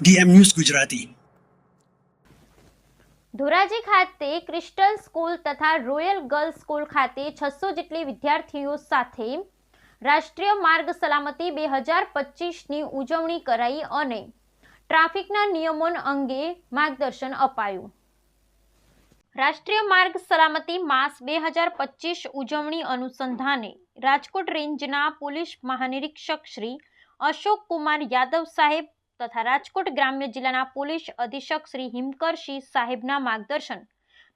DM news Gujarati. Dhoraji ખાતે crystal school તથા royal girls school ખાતે 600 જેટલી વિદ્યાર્થીઓ સાથે રાષ્ટ્રીય માર્ગ સલામતી 2025ની ઉજવણી કરાઈ અને ટ્રાફિકના નિયમો અંગે માર્ગદર્શન અપાયું। રાષ્ટ્રીય માર્ગ સલામતી માસ 2025 ઉજવણી અનુસંધાને રાજકોટ રેન્જના પોલીસ મહાનિરીક્ષક શ્રી અશોક કુમાર યાદવ સાહેબ તથા રાજકોટ ગ્રામ્ય જિલ્લાના પોલીસ અધિક્ષક શ્રી હિમકરસિંહ સાહેબના માર્ગદર્શન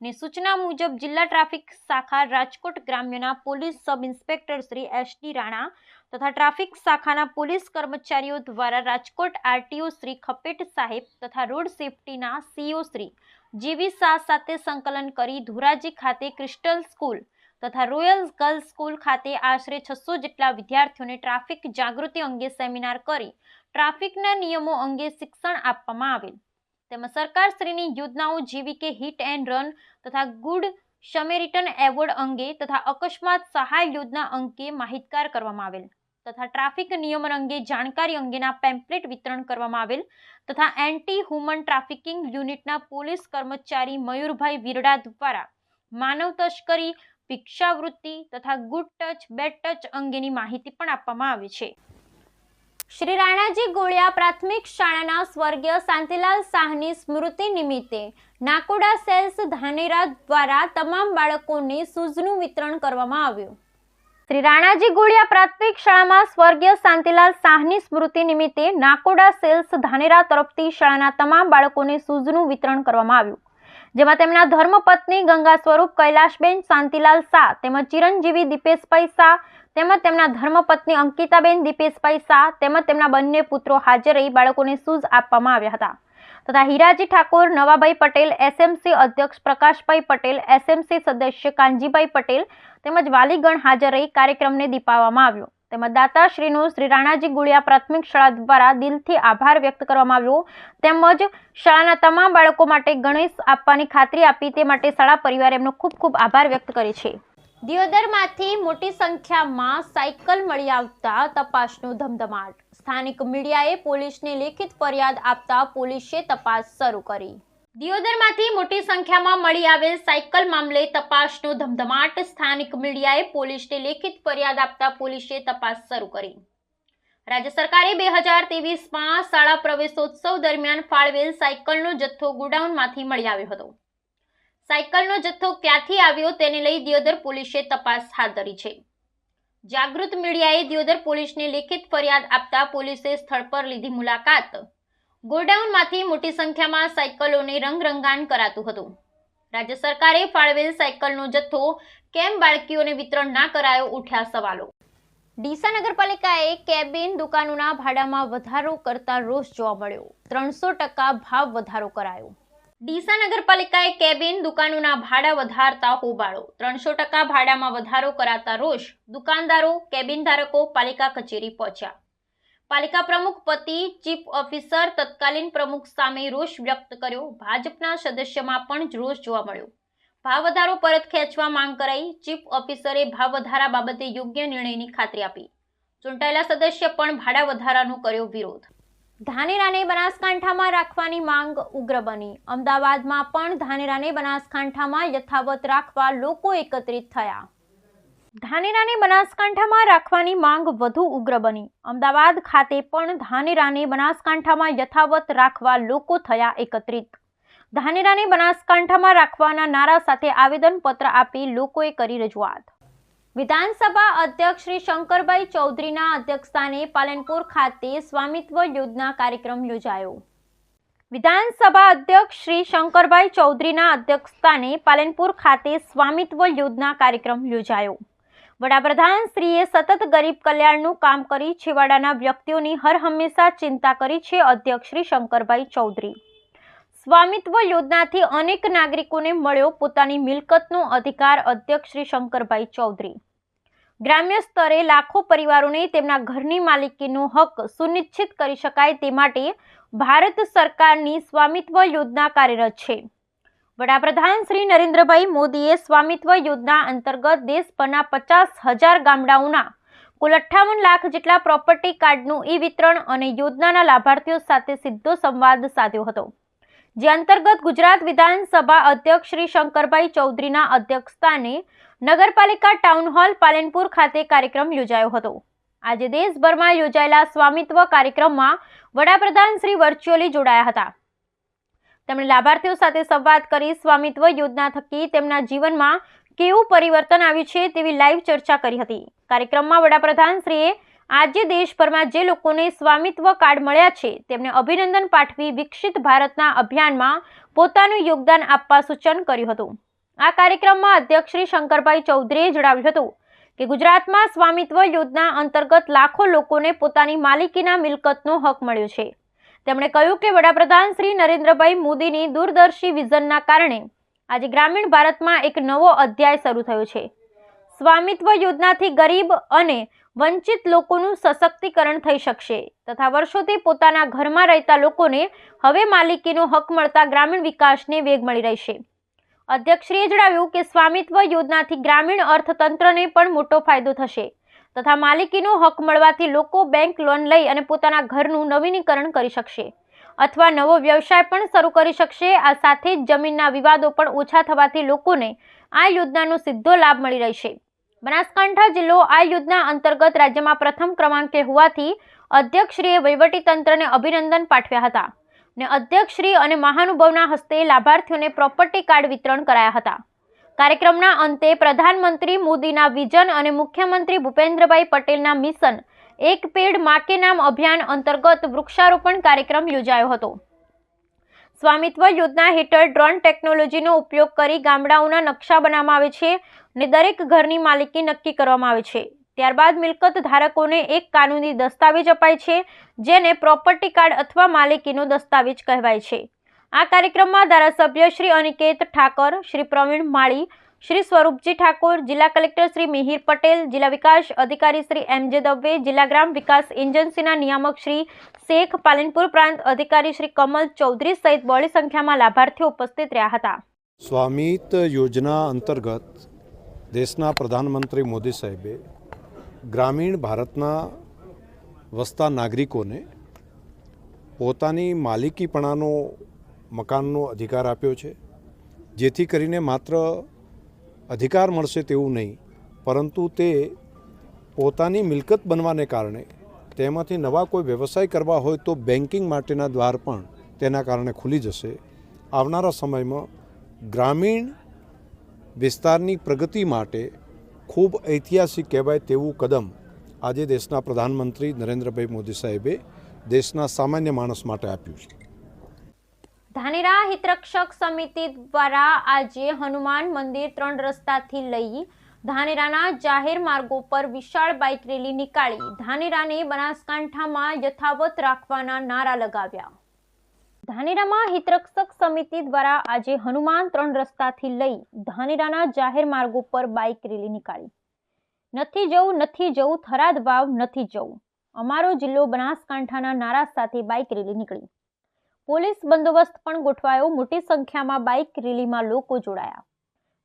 ને સૂચના મુજબ જિલ્લા ટ્રાફિક શાખા રાજકોટ ગ્રામ્યના police sub inspector Shri SD Rana તથા ટ્રાફિક શાખાના પોલીસ કર્મચારીઓ દ્વારા રાજકોટ RTO શ્રી ખપેટ સાહેબ તથા રોડ સેફટીના CO શ્રી જીવી શાહ સાથે સંકલન કરી ધોરાજી ખાતે ક્રિસ્ટલ સ્કૂલ તથા રોયલ ગર્લ્સ સ્કૂલ ખાતે આશરે 600 જેટલા વિદ્યાર્થીઓને ટ્રાફિક જાગૃતિ અંગે સેમિનાર કરી ટ્રાફિકના નિયમો અંગે શિક્ષણ આપવામાં આવેલ તેમજ સરકારશ્રીની યોજનાઓ જેવી કે હિટ એન્ડ રન તથા ગુડ સમેરિટન એવોર્ડ અંગે તથા અકસ્માત સહાય યોજના અંગે માહિતગાર કરવામાં આવેલ તથા ટ્રાફિક નિયમન અંગે જાણકારી અંગેના પેમ્પલેટ વિતરણ કરવામાં આવેલ તથા એન્ટી હ્યુમન ટ્રાફિકિંગ યુનિટના પોલીસ કર્મચારી મયુરભાઈ વિરડા દ્વારા માનવ તસ્કરી ભિક્ષાવૃત્તિ તથા ગુડ ટચ બેડ ટચ અંગેની માહિતી પણ આપવામાં આવી છે। શ્રી રાણાજી ગોળિયા પ્રાથમિક શાળાના સ્વર્ગીય શાંતિલાલ શાહની સ્મૃતિ નિમિત્તે નાકોડા સેલ્સ ધાનેરા દ્વારા તમામ બાળકોને શૂઝનું વિતરણ કરવામાં આવ્યું। શ્રી રાણાજી ગોળિયા પ્રાથમિક શાળામાં સ્વર્ગીય શાંતિલાલ શાહની સ્મૃતિ નિમિત્તે નાકોડા સેલ્સ ધાનેરા તરફથી શાળાના તમામ બાળકોને શૂઝનું વિતરણ કરવામાં આવ્યું, જેમાં તેમના ધર્મપત્ની ગંગા સ્વરૂપ કૈલાશબેન શાંતિલાલ શાહ તેમજ ચિરંજીવી દીપેશભાઈ શાહ તેમજ તેમના ધર્મપત્ની અંકિતાબેન દીપેશભાઈ શાહ તેમજ તેમના બંને પુત્રો હાજર રહી બાળકોને શૂઝ આપવામાં આવ્યા હતા તથા હીરાજી ઠાકોર, નવાભાઈ પટેલ, SMC અધ્યક્ષ પ્રકાશભાઈ પટેલ, SMC સદસ્ય કાનજીભાઈ પટેલ તેમજ વાલીગણ હાજર રહી કાર્યક્રમને દીપાવવામાં આવ્યો તેમજ દાતાશ્રીનો શ્રી રાણાજી ગોળિયા પ્રાથમિક શાળા દ્વારા દિલથી આભાર વ્યક્ત કરવામાં આવ્યો તેમજ શાળાના તમામ બાળકો માટે ગણેશ આપવાની ખાતરી આપી તે માટે શાળા પરિવારે એમનો ખૂબ ખૂબ આભાર વ્યક્ત કરે છે। દિયોદરમાંથી મોટી સંખ્યામાં સાયકલ મળી આવતા તપાસનો ધમધમાટ। સ્થાનિક મીડિયાએ પોલીસને લેખિત ફરિયાદ આપતા પોલીસે તપાસ શરૂ કરી। દિયોદરમાંથી મોટી સંખ્યામાં મળી આવેલ સાયકલ મામલે તપાસનો ધમધમાટ। સ્થાનિક મીડિયાએ પોલીસને લેખિત ફરિયાદ આપતા પોલીસે તપાસ શરૂ કરી। રાજ્ય સરકારે 2023માં શાળા પ્રવેશોત્સવ દરમિયાન ફાળવેલ સાયકલનો જથ્થો ગોડાઉનમાંથી મળી આવ્યો હતો। સાયકલનો જથ્થો ક્યાંથી આવ્યો તેને લઈ દિયોદર પોલીસે તપાસ હાથ ધરી છે। જાગૃત મીડિયાએ દિયોદર પોલીસને લેખિત ફરિયાદ આપતા પોલીસે સ્થળ પર લીધી મુલાકાત। ગોડાઉનમાંથી મોટી સંખ્યામાં સાયકલોને રંગરંગાન કરાતું હતું। રાજ્ય સરકારે ફાળવેલ સાયકલનો જથ્થો કેમ બાળકીઓને વિતરણ ના કરાયો, ઉઠ્યા સવાલો। ડીસા નગરપાલિકાએ કેબિન દુકાનોના ભાડામાં વધારો કરતા રોષ જોવા મળ્યો। 300% ભાવ વધારો કરાયો। ડીસા નગરપાલિકાએ કેબિન દુકાનોના ભાડા વધારતા હોબાળો। 300% ભાડામાં વધારો કરાતા રોષ દુકાનદારો, કેબિન ધારકો પાલિકા કચેરી પહોંચ્યા। પાલિકા પ્રમુખ પતિ ચીફ ઓફિસર તત્કાલીન પ્રમુખ સામે રોષ વ્યક્ત કર્યો। ભાજપના સદસ્યમાં પણ રોષ જોવા મળ્યો। ભાવ વધારો પરત ખેંચવા માંગ કરાઈ। ચીફ ઓફિસરે ભાવ વધારા બાબતે યોગ્ય નિર્ણયની ખાતરી આપી। ચૂંટાયેલા સદસ્ય પણ ભાડા વધારાનો કર્યો વિરોધ। ધાનેરાને બનાસકાંઠામાં રાખવાની માંગ ઉગ્ર બની। અમદાવાદમાં પણ ધાનેરાને બનાસકાંઠામાં યથાવત રાખવા લોકો એકત્રિત થયા। ધાનેરાને બનાસકાંઠામાં રાખવાની માંગ વધુ ઉગ્ર બની। અમદાવાદ ખાતે પણ ધાનેરાને બનાસકાંઠામાં યથાવત રાખવા લોકો થયા એકત્રિત। ધાનેરાને બનાસકાંઠામાં રાખવાના નારા સાથે આવેદનપત્ર આપી લોકોએ કરી રજૂઆત। વિધાનસભા અધ્યક્ષ શ્રી શંકરભાઈ ચૌધરીના અધ્યક્ષસ્થાને પાલનપુર ખાતે સ્વામિત્વ યોજના કાર્યક્રમ યોજાયો। વિધાનસભા અધ્યક્ષ શ્રી શંકરભાઈ ચૌધરીના અધ્યક્ષસ્થાને પાલનપુર ખાતે સ્વામિત્વ યોજના કાર્યક્રમ યોજાયો। વડાપ્રધાન શ્રીએ સતત ગરીબ કલ્યાણનું કામ કરી છેવાડાના વ્યક્તિઓની હર હંમેશા ચિંતા કરી છે। અધ્યક્ષ શ્રી શંકરભાઈ ચૌધરી સ્વામિત્વ યોજનાથી અનેક નાગરિકોને મળ્યો પોતાની મિલકતનો અધિકાર। અધ્યક્ષ શ્રી શંકરભાઈ ચૌધરી ગ્રામ્ય સ્તરે લાખો પરિવારોને તેમના ઘરની માલિકીનો હક સુનિશ્ચિત કરી શકાય તે માટે ભારત સરકારની સ્વામિત્વ યોજના કાર્યરત છે। વડાપ્રધાન શ્રી નરેન્દ્રભાઈ મોદીએ સ્વામિત્વ યોજના અંતર્ગત દેશભરના 50,000 ગામડાઓના કુલ 58 લાખ જેટલા પ્રોપર્ટી કાર્ડનું વિતરણ અને યોજનાના લાભાર્થીઓ સાથે સીધો સંવાદ સાધ્યો હતો, જે અંતર્ગત ગુજરાત વિધાનસભા અધ્યક્ષ શ્રી શંકરભાઈ ચૌધરીના અધ્યક્ષસ્થાને નગરપાલિકા ટાઉન હોલ પાલનપુર ખાતે કાર્યક્રમ યોજાયો હતો। આજે દેશભરમાં યોજાયેલા સ્વામિત્વ કાર્યક્રમમાં વડાપ્રધાન શ્રી વર્ચ્યુઅલી જોડાયા હતા। તેમણે લાભાર્થીઓ સાથે સંવાદ કરી સ્વામિત્વ યોજના થકી તેમના જીવનમાં કેવું પરિવર્તન આવ્યું છે તેવી લાઈવ ચર્ચા કરી હતી। કાર્યક્રમમાં વડાપ્રધાન શ્રીએ આજે દેશભરમાં જે લોકોને સ્વામિત્વ કાર્ડ મળ્યા છે તેમને અભિનંદન પાઠવી વિકસિત ભારતના અભિયાનમાં પોતાનું યોગદાન આપવા સૂચન કર્યું હતું। આ કાર્યક્રમમાં અધ્યક્ષ શ્રી શંકરભાઈ ચૌધરીએ જણાવ્યું હતું કે ગુજરાતમાં સ્વામિત્વ યોજના અંતર્ગત લાખો લોકોને પોતાની માલિકીના મિલકતનો હક મળ્યો છે। તેમણે કહ્યું કે વડાપ્રધાન શ્રી નરેન્દ્રભાઈ મોદીની દૂરદર્શી વિઝનના કારણે આજે ગ્રામીણ ભારતમાં એક નવો અધ્યાય શરૂ થયો છે। સ્વામિત્વ યોજનાથી ગરીબ અને વંચિત લોકોનું સશક્તિકરણ થઈ શકશે તથા વર્ષોથી પોતાના ઘરમાં રહેતા લોકોને હવે માલિકીનો હક મળતા ગ્રામીણ વિકાસને વેગ મળી રહેશે। અધ્યક્ષશ્રીએ જણાવ્યું કે સ્વામિત્વ યોજનાથી ગ્રામીણ અર્થતંત્રને પણ મોટો ફાયદો થશે તથા માલિકીનો હક મળવાથી લોકો બેંક લોન લઈ અને પોતાના ઘરનું નવીનીકરણ કરી શકશે અથવા નવો વ્યવસાય પણ શરૂ કરી શકશે। આ સાથે જ જમીનના વિવાદો પણ ઓછા થવાથી લોકોને આ યોજનાનો સીધો લાભ મળી રહેશે। બનાસકાંઠા જિલ્લો આ યોજના અંતર્ગત રાજ્યમાં પ્રથમ ક્રમાંકે હોવાથી અધ્યક્ષશ્રીએ વહીવટીતંત્રને અભિનંદન પાઠવ્યા હતા અને અધ્યક્ષશ્રી અને મહાનુભાવના હસ્તે લાભાર્થીઓને પ્રોપર્ટી કાર્ડ વિતરણ કરાયા હતા। કાર્યક્રમના અંતે પ્રધાનમંત્રી મોદીના વિઝન અને મુખ્યમંત્રી ભૂપેન્દ્રભાઈ પટેલના મિશન એક પેડ માં કે નામ અભિયાન અંતર્ગત વૃક્ષારોપણ કાર્યક્રમ યોજાયો હતો। સ્વામિત્વ યોજના હેઠળ ડ્રોન ટેકનોલોજીનો ઉપયોગ કરી ગામડાઓના નકશા બનાવવામાં આવે છે અને દરેક ઘરની માલિકી નક્કી કરવામાં આવે છે। ત્યારબાદ મિલકત ધારકોને એક કાનૂની દસ્તાવેજ અપાય છે જેને પ્રોપર્ટી કાર્ડ અથવા માલિકીનો દસ્તાવેજ કહેવાય છે। આ કાર્યક્રમમાં ધારાસભ્ય શ્રી અનિકેત ઠાકર, શ્રી પ્રવીણ માળી, શ્રી સ્વરૂપજી ઠાકોર, જિલ્લા કલેક્ટર શ્રી મિહિર પટેલ, જિલ્લા વિકાસ અધિકારી શ્રી એમ.જે. દવે, જિલ્લા ગ્રામ વિકાસ એજન્સીના નિયામક શ્રી શેખ, પાલનપુર પ્રાંત અધિકારી શ્રી કમલ ચૌધરી સહિત બહોળી સંખ્યામાં લાભાર્થીઓ ઉપસ્થિત રહ્યા હતા। સ્વામિત્વ યોજના અંતર્ગત દેશના પ્રધાનમંત્રી મોદી સાહેબે ગ્રામીણ ભારતના વસતા નાગરિકોને પોતાની માલિકીપણાનો મકાનનો અધિકાર આપ્યો છે, જેથી કરીને માત્ર અધિકાર મળશે તેવું નહીં, પરંતુ તે પોતાની મિલકત બનવાને કારણે તેમાંથી નવા કોઈ વ્યવસાય કરવા હોય તો બેન્કિંગ માટેના દ્વાર પણ તેના કારણે ખુલી જશે। આવનારા સમયમાં ગ્રામીણ વિસ્તારની પ્રગતિ માટે ખૂબ ઐતિહાસિક કહેવાય તેવું કદમ આજે દેશના પ્રધાનમંત્રી નરેન્દ્રભાઈ મોદી સાહેબે દેશના સામાન્ય માણસ માટે આપ્યું છે। ધાનેરા હિતરક્ષક સમિતિ દ્વારા આજે હનુમાન મંદિર 3 રસ્તાથી લઈ ધાનેરાના જાહેર માર્ગો પર વિશાળ બાઇક રેલી નીકાળી ધાનેરાને બનાસકાંઠામાં યથાવત રાખવાના નારા લગાવ્યા। ધાનેરામાં હિતરક્ષક સમિતિ દ્વારા આજે હનુમાન 3 રસ્તાથી લઈ ધાનેરાના જાહેર માર્ગો પર બાઇક રેલી નીકાળી। નથી જવું, નથી જવું, થરાદ વાવ નથી જવું, અમારો જિલ્લો બનાસકાંઠાના નારા સાથે બાઇક રેલી નીકળી। પોલીસ બંદોબસ્ત પણ ગોઠવાયો। મોટી સંખ્યામાં બાઇક રેલીમાં લોકો જોડાયા।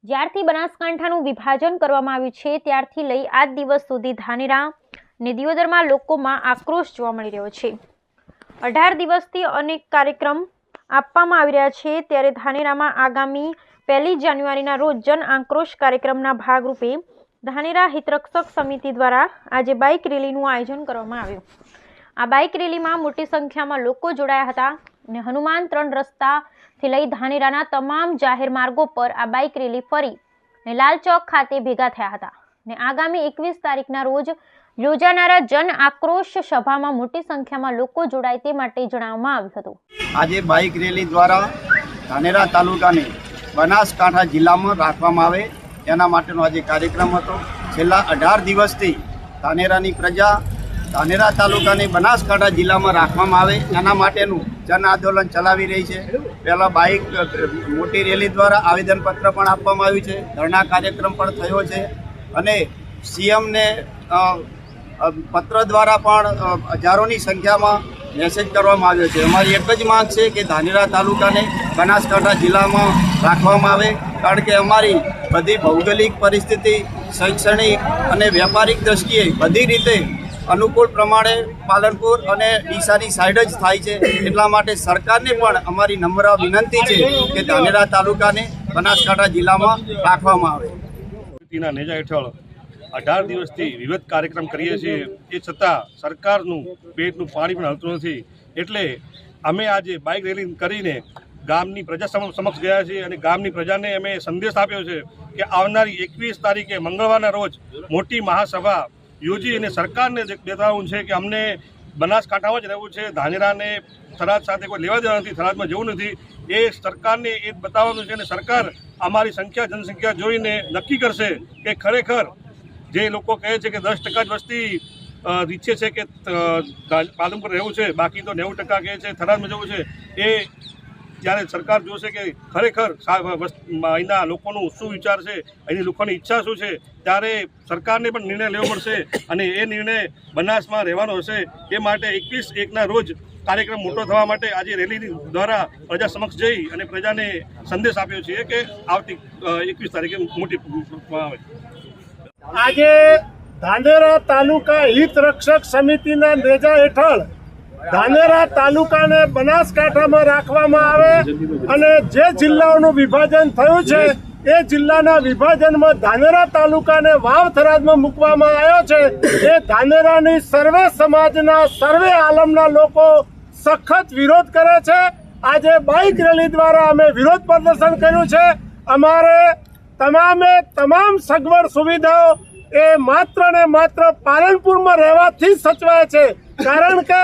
જ્યારથી બનાસકાંઠાનું વિભાજન કરવામાં આવ્યું છે ત્યારથી લઈ આજ દિવસ સુધી ધાનેરા અને દિયોદરમાં લોકોમાં આક્રોશ જોવા મળી રહ્યો છે। 18 દિવસથી અનેક કાર્યક્રમ આપવામાં આવી રહ્યા છે, ત્યારે ધાનેરામાં આગામી 1 જાન્યુઆરીના રોજ જન આક્રોશ કાર્યક્રમના ભાગરૂપે ધાનેરા હિતરક્ષક સમિતિ દ્વારા આજે બાઇક રેલીનું આયોજન કરવામાં આવ્યું। આ બાઇક રેલીમાં મોટી સંખ્યામાં લોકો જોડાયા હતા અને હનુમાન 3 રસ્તાથી લઈ ધાનેરાના તમામ જાહેર માર્ગો પર આ બાઇક રેલી ફરી અને લાલ ચોક ખાતે ભેગા થયા હતા અને આગામી 21 તારીખના રોજ યોજાનારા જન આક્રોશ સભામાં મોટી સંખ્યામાં લોકો જોડાય તે માટે જણાવવામાં આવ્યું હતું। આજે બાઇક રેલી દ્વારા ધાનેરા તાલુકાને બનાસકાંઠા જિલ્લામાં રાખવામાં આવે તેના માટેનો આજે કાર્યક્રમ હતો। છેલ્લા 18 દિવસથી ધાનેરાની પ્રજા ધાનેરા તાલુકાને બનાસકાંઠા જિલ્લામાં રાખવામાં આવે એના માટેનું જન આંદોલન ચલાવી રહી છે। પહેલાં બાઇક મોટી રેલી દ્વારા આવેદનપત્ર પણ આપવામાં આવ્યું છે, ધરણા કાર્યક્રમ પણ થયો છે અને સીએમને પત્ર દ્વારા પણ હજારોની સંખ્યામાં મેસેજ કરવામાં આવ્યો છે। અમારી એક જ માંગ છે કે ધાનેરા તાલુકાને બનાસકાંઠા જિલ્લામાં રાખવામાં આવે, કારણ કે અમારી બધી ભૌગોલિક પરિસ્થિતિ શૈક્ષણિક અને વ્યાપારિક દ્રષ્ટિએ બધી રીતે અનુકૂળ પ્રમાણે પાલનપુર અને ડીસાની સાઈડ જ થાય છે. એટલા માટે સરકારને પણ અમારી નમ્ર વિનંતી છે કે ધાનેરા તાલુકાને બનાસકાંઠા જિલ્લામાં રાખવામાં આવે. ના નેજા હેઠળ 18 દિવસથી વિવિધ કાર્યક્રમ કરીએ છીએ, એ છતાં સરકારનું પેટનું પાણી પણ હલતું નથી. એટલે અમે આજે બાઇક રેલી કરીને ગામની પ્રજા સમક્ષ ગયા છીએ અને ગામની પ્રજાને અમે સંદેશ આપ્યો છે કે આવનારી 21 તારીખે મંગળવારના રોજ મોટી મહાસભા યોજી અને સરકારને બતાવવું છે કે અમને બનાસકાંઠામાં જ રહેવું છે, ધાનેરાને થરાદ સાથે કોઈ લેવા દેવા નથી, થરાદમાં જવું નથી. એ સરકારને એ બતાવવાનું છે અને સરકાર અમારી જનસંખ્યા જોઈને નક્કી કરશે કે ખરેખર જે લોકો કહે છે કે 10% જ વસ્તી ઈચ્છે છે કે પાલનપુર રહેવું છે, બાકી તો 90% કહે છે થરાદમાં જવું છે. એ જ્યારે સરકાર જોશે કે ખરેખર અહીંના લોકોનું શું વિચાર છે, અહીંની લોકોની ઈચ્છા શું છે, ત્યારે સરકારને પણ નિર્ણય લેવો પડશે અને એ નિર્ણય બનાસમાં રહેવાનો હશે. એ માટે 21/1ના રોજ કાર્યક્રમ મોટો થવા માટે આજે રેલી દ્વારા પ્રજા સમક્ષ જઈ અને પ્રજાને સંદેશ આપ્યો છે કે આવતી 21 તારીખે મોટી આવે. આજે ધાનેરા તાલુકા હિત રક્ષક સમિતિના નેજા હેઠળ ધાનેરા તાલુકાને બનાસકાંઠામાં રાખવામાં આવે અને જે જિલ્લાઓનું વિભાજન થયું છે એ જિલ્લાના વિભાજનમાં ધાનેરા તાલુકાને વાવ થરાદમાં મૂકવામાં આવ્યો છે. એ ધાનેરાની સર્વે સમાજના સર્વે આલમના લોકો સખત વિરોધ કરે છે. આજે બાઇક રેલી દ્વારા અમે વિરોધ પ્રદર્શન કર્યું છે. અમારે તમામ સગવડ સુવિધાઓ એ માત્ર ને માત્ર પાલનપુરમાં રહેવાથી સચવાય છે. કારણ કે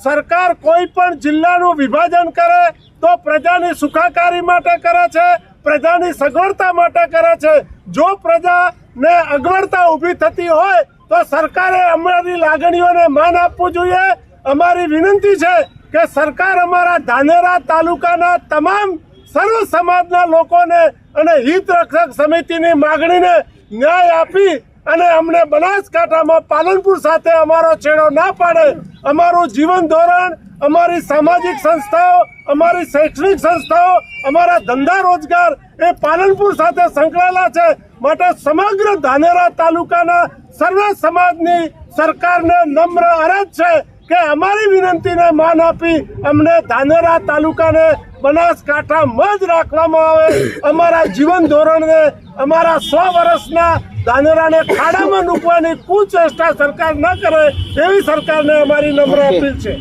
સરકાર કોઈ પણ જિલ્લાનું વિભાજન કરે તો પ્રજાની સુખાકારી માટે કરે છે, પ્રજાની સગવડતા માટે કરે છે. જો પ્રજાને અગવડતા ઊભી થતી હોય તો સરકારે અમારી લાગણીઓને માન આપવું જોઈએ. અમારી વિનંતી છે કે સરકાર અમારા ધાનેરા તાલુકાના તમામ સર્વ સમાજના લોકોને અને હિત રક્ષક સમિતિની માગણીને ન્યાય આપી અને અમને બનાસકાંઠામાં પાલનપુર સાથે અમારો છેડો ના પાડે. અમારું જીવન ધોરણ, અમારી સામાજિક સંસ્થાઓ, અમારી શૈક્ષણિક સંસ્થાઓ, અમારા ધંધા રોજગાર એ પાલનપુર સાથે સંકળાયેલા છે. માટે સમગ્ર ધાનેરા તાલુકાના સર્વ સમાજની સરકારને નમ્ર અરજ છે કે અમારી વિનંતીને માન આપી અમને ધાનેરા તાલુકાને બનાસકાંઠામાં જ રાખવામાં આવે. અમારા જીવન ધોરણને, અમારા 100 વર્ષના ધાનેરાને ખાડામાં મૂકવાની કુચેષ્ટા સરકાર ન કરે એવી સરકારને અમારી નમ્ર અપીલ છે.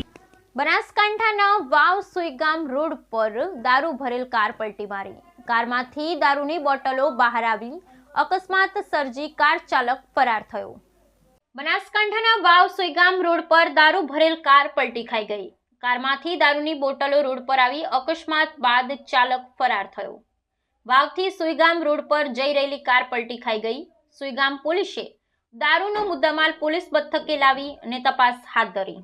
બનાસકાંઠાના વાવ સુઈગામ રોડ પર દારૂ ભરેલ કાર પલટી મારી. કારમાંથી દારૂની બોટલો બહાર આવી અકસ્માત સર્જી કાર ચાલક ફરાર થયો. બનાસકાંઠાના વાવ સુઈગામ રોડ પર દારૂ ભરેલ કાર પલટી ખાઈ ગઈ. કારમાંથી દારૂની બોટલો રોડ પર આવી અકસ્માત બાદ ચાલક ફરાર થયો. વાવથી સુઈગામ રોડ પર જઈ રહેલી કાર પલટી ખાઈ ગઈ. સુઈગામ પોલીસે દારૂનો મુદ્દામાલ પોલીસ મથકે લાવી અને તપાસ હાથ ધરી.